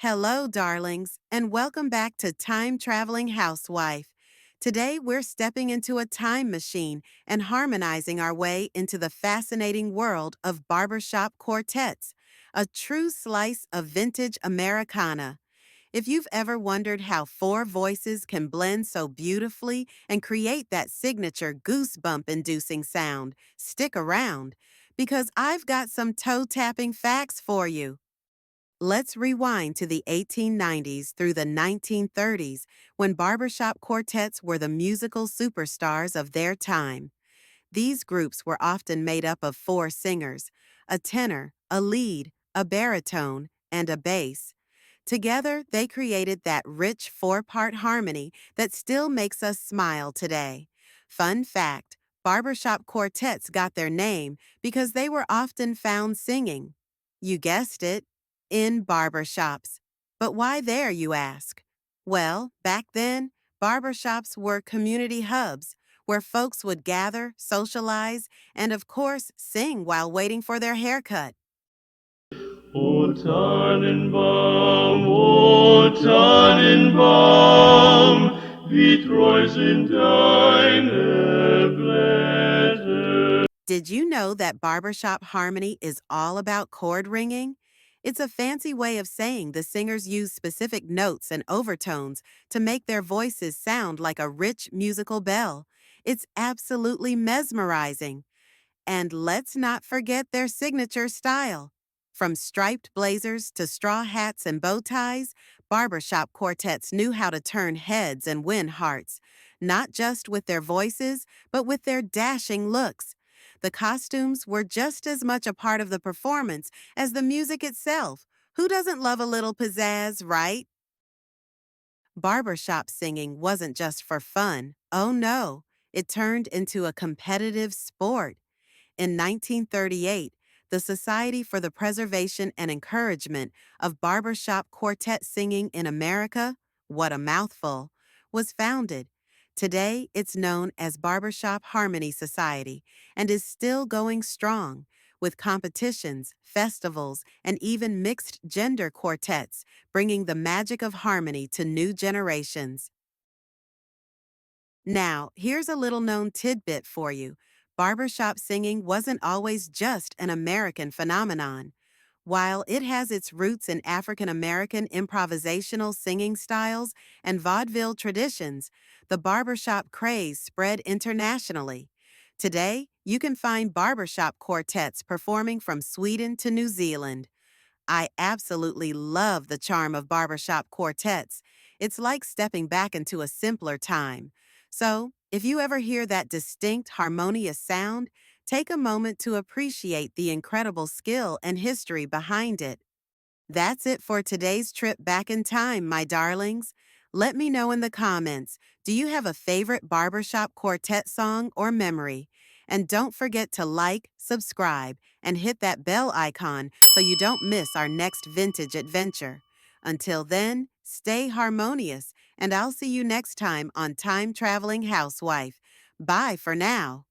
Hello, darlings, and welcome back to Time Traveling Housewife. Today, we're stepping into a time machine and harmonizing our way into the fascinating world of Barbershop Quartets, a true slice of vintage Americana. If you've ever wondered how four voices can blend so beautifully and create that signature goosebump inducing sound, stick around, because I've got some toe tapping facts for you. Let's rewind to the 1890s through the 1930s when barbershop quartets were the musical superstars of their time. These groups were often made up of four singers: a tenor, a lead, a baritone, and a bass. Together, they created that rich four-part harmony that still makes us smile today. Fun fact, barbershop quartets got their name because they were often found singing. You guessed it, in barbershops. But why there, you ask? Well, back then, barbershops were community hubs where folks would gather, socialize, and of course, sing while waiting for their haircut. O Tannenbaum, o Tannenbaum, wie treu sind deine Blätter. Did you know that barbershop harmony is all about chord ringing? It's a fancy way of saying the singers use specific notes and overtones to make their voices sound like a rich musical bell. It's absolutely mesmerizing. And let's not forget their signature style. From striped blazers to straw hats and bow ties, barbershop quartets knew how to turn heads and win hearts, not just with their voices, but with their dashing looks. The costumes were just as much a part of the performance as the music itself. Who doesn't love a little pizzazz, right? Barbershop singing wasn't just for fun. Oh no, it turned into a competitive sport. In 1938, the Society for the Preservation and Encouragement of Barbershop Quartet Singing in America, what a mouthful, was founded. Today, it's known as Barbershop Harmony Society and is still going strong, with competitions, festivals, and even mixed gender quartets, bringing the magic of harmony to new generations. Now, here's a little known tidbit for you. Barbershop singing wasn't always just an American phenomenon. While it has its roots in African American improvisational singing styles and vaudeville traditions, the barbershop craze spread internationally. Today, you can find barbershop quartets performing from Sweden to New Zealand. I absolutely love the charm of barbershop quartets. It's like stepping back into a simpler time. So, if you ever hear that distinct, harmonious sound, take a moment to appreciate the incredible skill and history behind it. That's it for today's trip back in time, my darlings. Let me know in the comments, do you have a favorite barbershop quartet song or memory? And don't forget to like, subscribe, and hit that bell icon so you don't miss our next vintage adventure. Until then, stay harmonious, and I'll see you next time on Time Traveling Housewife. Bye for now.